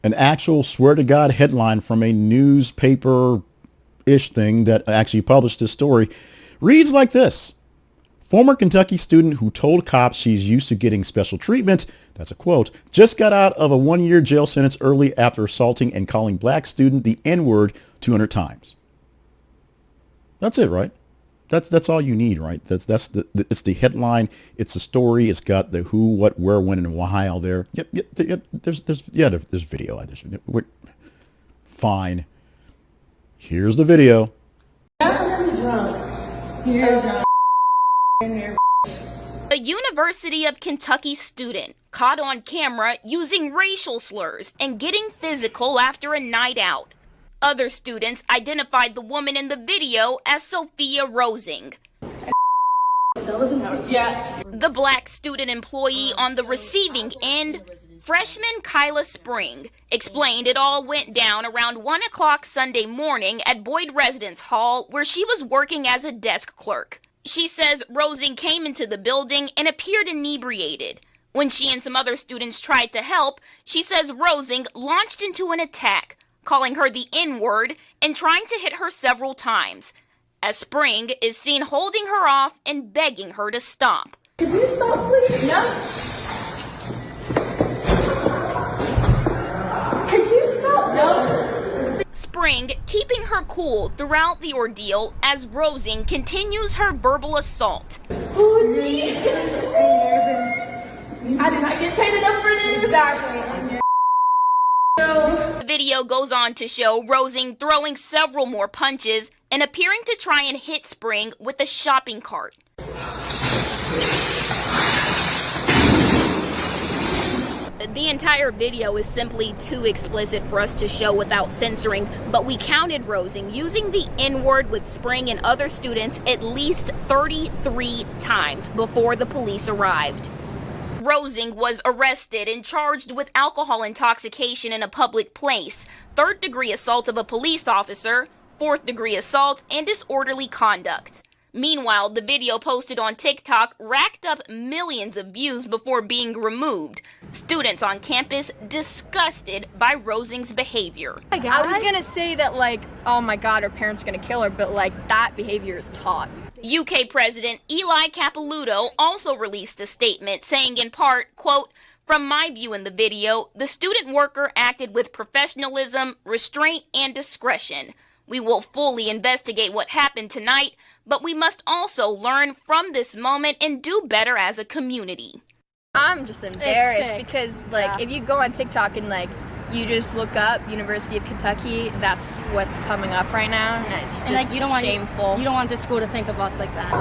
An actual swear to God headline from a newspaper-ish thing that actually published this story reads like this. Former Kentucky student who told cops she's used to getting special treatment, that's a quote, just got out of a 1-year jail sentence early after assaulting and calling black student the N-word 200 times. That's it, right? That's all you need, right? It's the headline, it's the story, it's got the who, what, where, when, and why all there. Yep. There's video. Fine. Here's the video. I'm really drunk. Here's A University of Kentucky student caught on camera using racial slurs and getting physical after a night out. Other students identified the woman in the video as Sophia Rosing. Yes. The black student employee on the receiving end, freshman Kyla Spring, explained it all went down around 1 o'clock Sunday morning at Boyd Residence Hall, where she was working as a desk clerk. She says Rosing came into the building and appeared inebriated. When she and some other students tried to help, she says Rosing launched into an attack, calling her the N-word and trying to hit her several times, as Spring is seen holding her off and begging her to stop. Could you stop, please? No. Could you stop? No. Spring keeping her cool throughout the ordeal as Rosing continues her verbal assault. Oh, Jesus. I did not get paid enough for this. Exactly. The video goes on to show Rosing throwing several more punches and appearing to try and hit Spring with a shopping cart. The entire video is simply too explicit for us to show without censoring, but we counted Rosing using the N-word with Spring and other students at least 33 times before the police arrived. Rosing was arrested and charged with alcohol intoxication in a public place, third-degree assault of a police officer, fourth-degree assault, and disorderly conduct. Meanwhile, the video posted on TikTok racked up millions of views before being removed. Students on campus disgusted by Rosing's behavior. I was gonna say that, oh my God, her parents are gonna kill her, but that behavior is taught. UK President Eli Capilouto also released a statement saying in part, quote, "From my view in the video, the student worker acted with professionalism, restraint, and discretion. We will fully investigate what happened tonight, but we must also learn from this moment and do better as a community." I'm just embarrassed because, if you go on TikTok and, you just look up University of Kentucky, that's what's coming up right now, and it's just you don't want shameful. You don't want the school to think of us like that.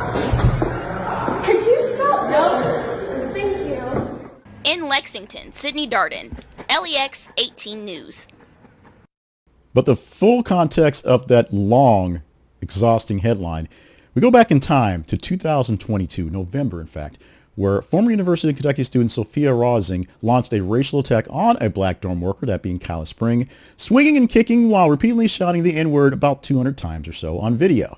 Could you stop? No. Thank you. In Lexington, Sydney Darden, LEX 18 News. But the full context of that long, exhausting headline, we go back in time to 2022, November, in fact, where former University of Kentucky student Sophia Rosing launched a racial attack on a black dorm worker, that being Kyla Spring, swinging and kicking while repeatedly shouting the N-word about 200 times or so on video.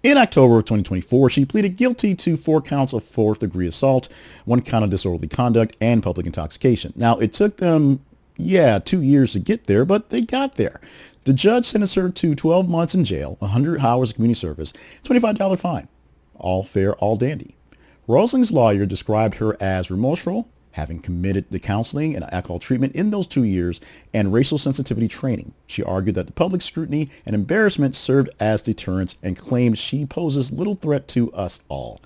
In October of 2024, she pleaded guilty to 4 counts of fourth-degree assault, 1 count of disorderly conduct, and public intoxication. Now, it took them, 2 years to get there, but they got there. The judge sentenced her to 12 months in jail, 100 hours of community service, $25 fine. All fair, all dandy. Rosing's lawyer described her as remorseful, having committed the counseling and alcohol treatment in those 2 years, and racial sensitivity training. She argued that the public scrutiny and embarrassment served as deterrence and claimed she poses little threat to us all.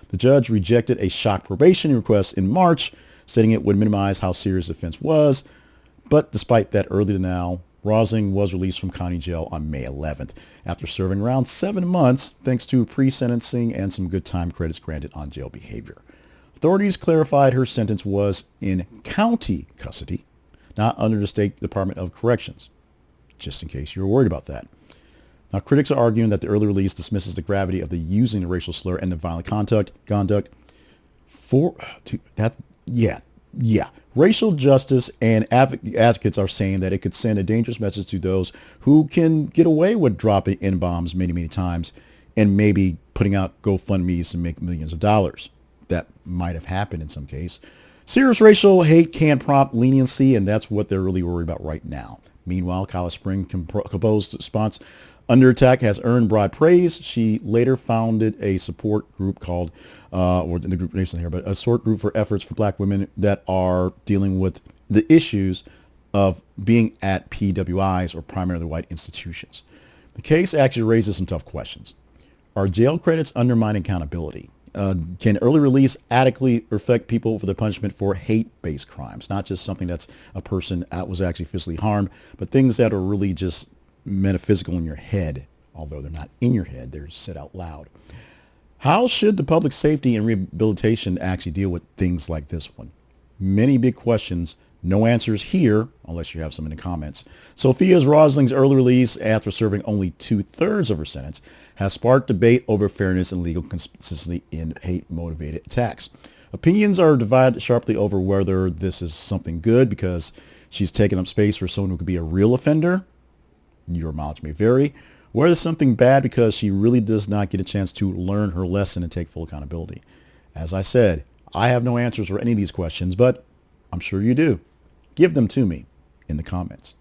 The judge rejected a shock probation request in March, stating it would minimize how serious the offense was. But despite that early denial, Rosing was released from county jail on May 11th after serving around 7 months thanks to pre-sentencing and some good time credits granted on jail behavior. Authorities clarified her sentence was in county custody, not under the State Department of Corrections, just in case you were worried about that. Now, critics are arguing that the early release dismisses the gravity of the using the racial slur and the violent conduct. Racial justice and advocates are saying that it could send a dangerous message to those who can get away with dropping N-bombs many, many times and maybe putting out GoFundMes to make millions of dollars. That might have happened in some case. Serious racial hate can prompt leniency, and that's what they're really worried about right now. Meanwhile, Colorado Spring composed response under attack has earned broad praise. She later founded a support group called, or the group name's not here, but a support group for efforts for black women that are dealing with the issues of being at PWIs, or primarily white institutions. The case actually raises some tough questions. Are jail credits undermining accountability? Can early release adequately affect people for the punishment for hate-based crimes? Not just something that's a person that was actually physically harmed, but things that are really just metaphysical in your head, although they're not in your head, they're said out loud. How should the public safety and rehabilitation actually deal with things like this one? Many big questions. No answers here, unless you have some in the comments. Sophia's Rosling's early release after serving only 2/3 of her sentence has sparked debate over fairness and legal consistency in hate-motivated attacks. Opinions are divided sharply over whether this is something good because she's taken up space for someone who could be a real offender. Your mileage may vary. Whether it's something bad because she really does not get a chance to learn her lesson and take full accountability. As I said, I have no answers for any of these questions, but I'm sure you do. Give them to me in the comments.